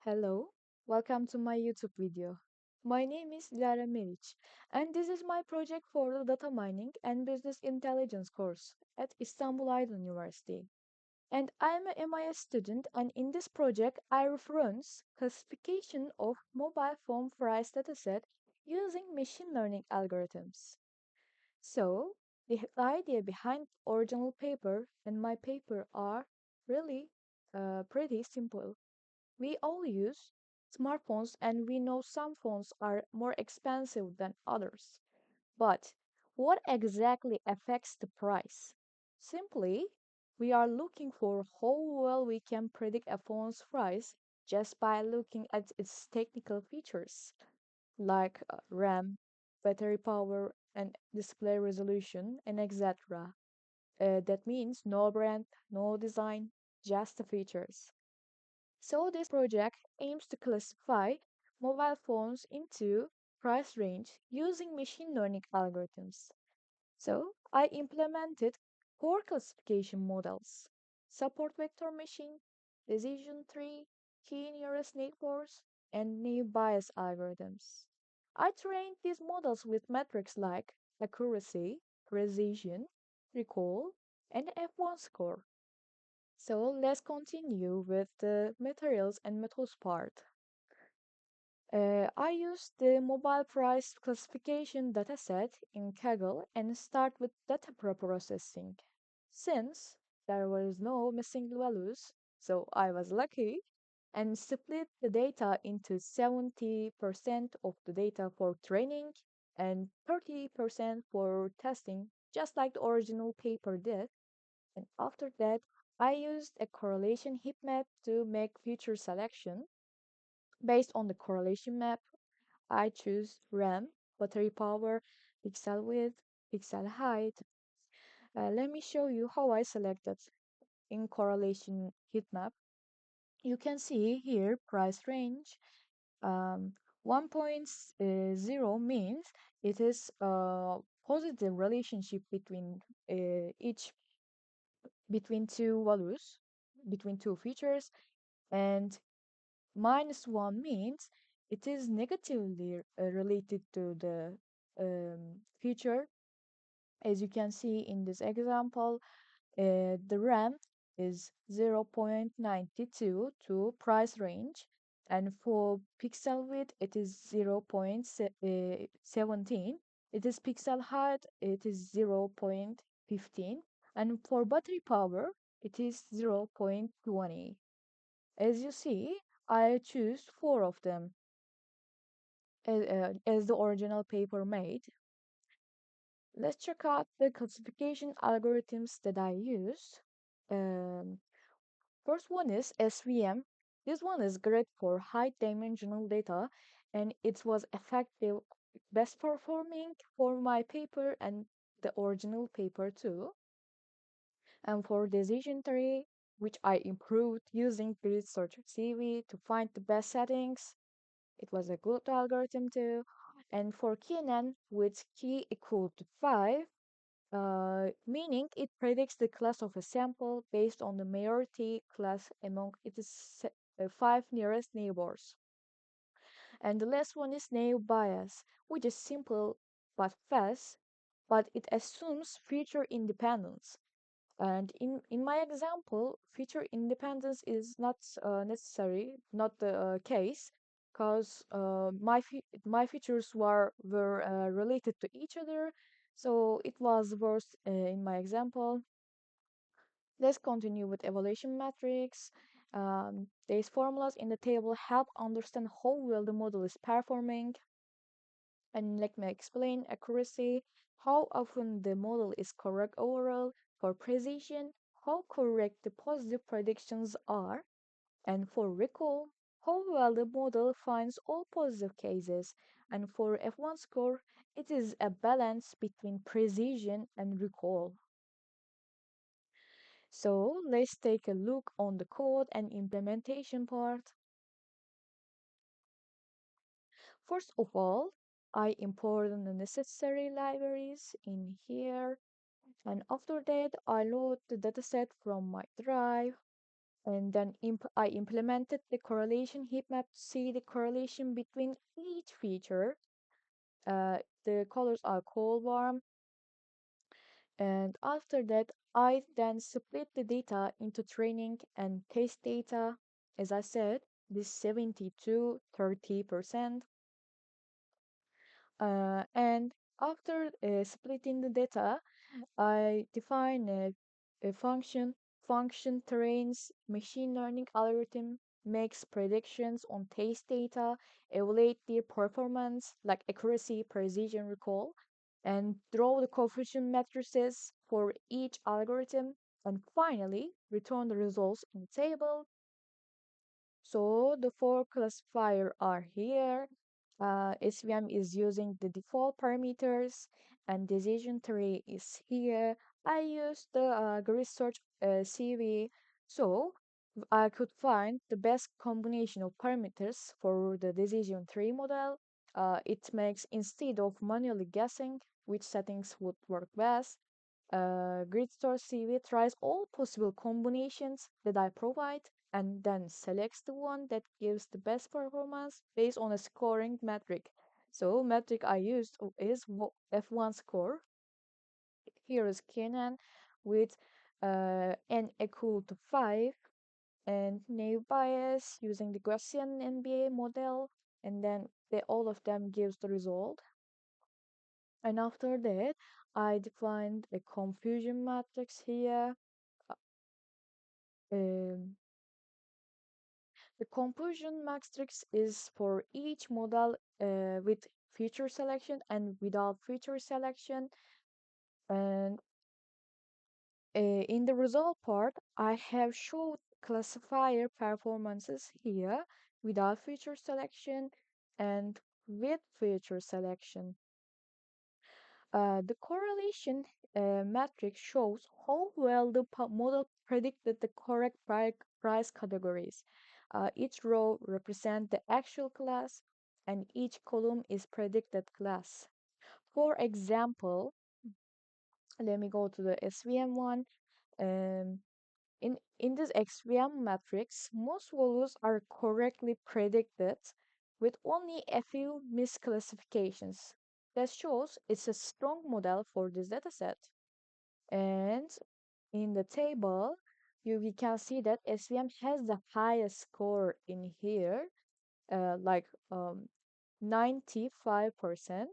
Hello, welcome to my YouTube video. My name is Lara Meriç, and this is my project for the Data Mining and Business Intelligence course at Istanbul Aydın University. And I am a MIS student, and in this project, I reference classification of mobile phone price dataset using machine learning algorithms. So, the idea behind original paper and my paper are really pretty simple. We all use smartphones and we know some phones are more expensive than others. But what exactly affects the price? Simply, we are looking for how well we can predict a phone's price just by looking at its technical features like RAM, battery power, and display resolution, and etc. That means no brand, no design, just the features. So this project aims to classify mobile phones into price range using machine learning algorithms. So I implemented four classification models: support vector machine, decision tree, key nearest neighbors, and naive Bayes algorithms. I trained these models with metrics like accuracy, precision, recall, and F1 score. So let's continue with the materials and methods part. I used the mobile price classification dataset in Kaggle and start with data pre-processing. Since there was no missing values, so I was lucky and split the data into 70% of the data for training and 30% for testing, just like the original paper did. And after that, I used a correlation heat map to make feature selection. Based on the correlation map, I choose RAM, battery power, pixel width, pixel height. Let me show you how I selected in correlation heat map. You can see here price range. Um, 1.0 means it is a positive relationship each between two values, between two features, and -1 means it is negatively related to the feature. As you can see in this example, the RAM is 0.92 to price range, and for pixel width it is 0.17. It is pixel height, it is 0.15, and for battery power it is 0.20. As you see, I choose four of them as the original paper made. Let's check out the classification algorithms that I used. Um, First one is SVM. This one is great for high dimensional data, and it was effective, best performing for my paper and the original paper too. And for decision tree, which I improved using grid search CV to find the best settings, it was a good algorithm too. And for KNN, with key equal to 5, meaning it predicts the class of a sample based on the majority class among its 5 nearest neighbors. And the last one is naive Bayes, which is simple but fast, but it assumes feature independence. And in my example, feature independence is not necessary, not the case, because my features were related to each other, so it was worse in my example. Let's continue with evaluation metrics. These formulas in the table help understand how well the model is performing. And let me explain accuracy, how often the model is correct overall, for precision, how correct the positive predictions are, and for recall, how well the model finds all positive cases, and for F1 score, it is a balance between precision and recall. So let's take a look on the code and implementation part. First of all, I imported the necessary libraries in here. And after that, I load the dataset from my drive. And then I implemented the correlation heat map to see the correlation between each feature. The colors are cold, warm, and after that, I then split the data into training and test data. As I said, this 70 to 30%. And after splitting the data, I define a function. Function trains machine learning algorithm, makes predictions on test data, evaluate their performance like accuracy, precision, recall, and draw the coefficient matrices for each algorithm, and finally return the results in a table. So the four classifier are here. SVM is using the default parameters, and decision tree is here. I used the grid search CV, so I could find the best combination of parameters for the decision tree model. It makes, instead of manually guessing which settings would work best, GridStore CV tries all possible combinations that I provide and then selects the one that gives the best performance based on a scoring metric. So metric I used is F1 score. Here is Kenan with n equal to 5 and naive bias using the Gaussian NBA model, and then all of them gives the result. And after that, I defined a confusion matrix here. Um, the confusion matrix is for each model with feature selection and without feature selection. And in the result part, I have showed classifier performances here without feature selection and with feature selection. The correlation matrix shows how well the model predicted the correct price categories. Each row represents the actual class, and each column is predicted class. For example, let me go to the SVM one. Um, in this SVM matrix, most values are correctly predicted with only a few misclassifications. That shows it's a strong model for this dataset. And in the table, we can see that SVM has the highest score in here, like 95%.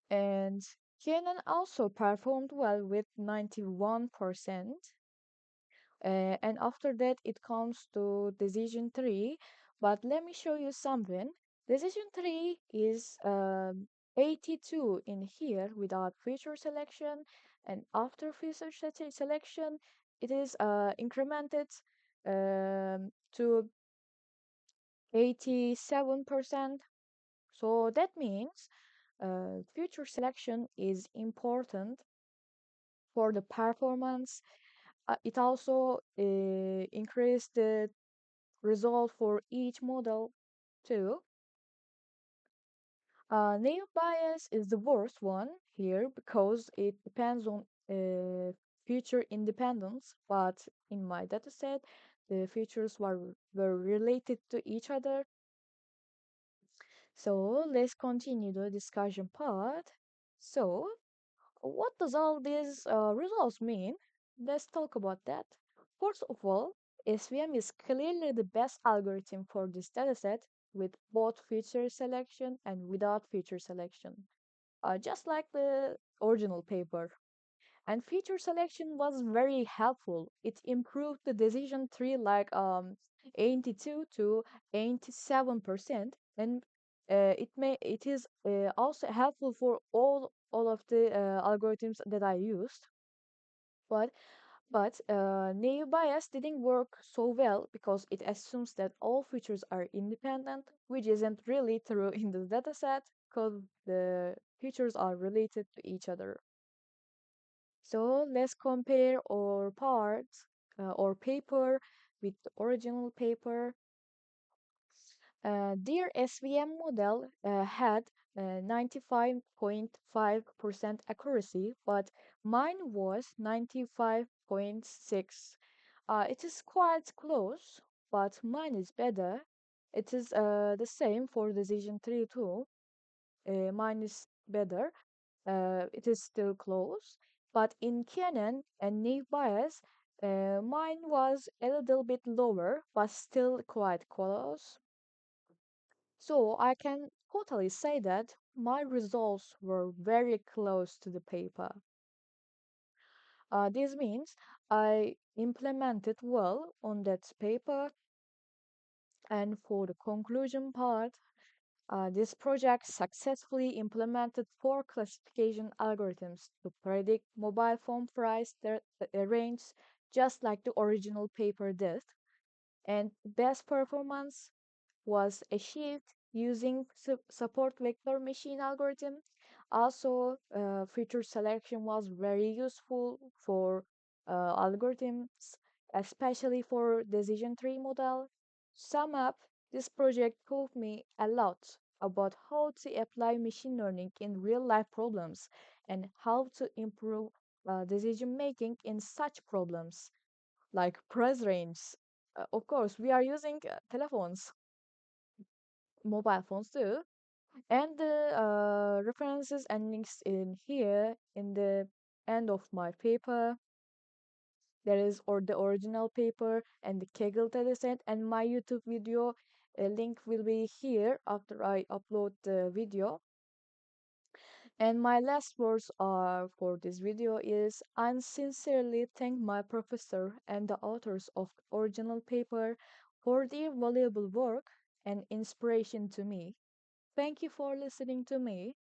And Canon also performed well with 91%. And after that, it comes to decision tree. But let me show you something. Decision tree is 82 in here without feature selection, and after feature selection, it is incremented to 87%. So that means feature selection is important for the performance. It also increased the result for each model too. Naive bias is the worst one here because it depends on feature independence, but in my dataset, the features were related to each other. So let's continue the discussion part. So, what does all these results mean? Let's talk about that. First of all, SVM is clearly the best algorithm for this dataset with both feature selection and without feature selection, just like the original paper. And feature selection was very helpful. It improved the decision tree like 82 to 87%, and it is also helpful for all of the algorithms that I used. But naive bias didn't work so well because it assumes that all features are independent, which isn't really true in the dataset because the features are related to each other. So let's compare our parts or paper with the original paper. Their SVM model had 95.5% accuracy, but mine was 95.6. It is quite close, but mine is better. It is the same for decision tree too. Mine is better. It is still close, but in Canon and naive bias, mine was a little bit lower, but still quite close. So I can totally say that my results were very close to the paper. This means I implemented well on that paper. And for the conclusion part, this project successfully implemented four classification algorithms to predict mobile phone price range, just like the original paper did. And best performance was achieved using support vector machine algorithm. Also, feature selection was very useful for algorithms, especially for decision tree model. Sum up, this project taught me a lot about how to apply machine learning in real life problems and how to improve decision making in such problems like price range. Of course, we are using telephones, mobile phones too, and the references and links in here in the end of my paper. There is or the original paper and the Kaggle dataset and my YouTube video. A link will be here after I upload the video. And my last words are for this video is I sincerely thank my professor and the authors of the original paper for their valuable work and inspiration to me. Thank you for listening to me.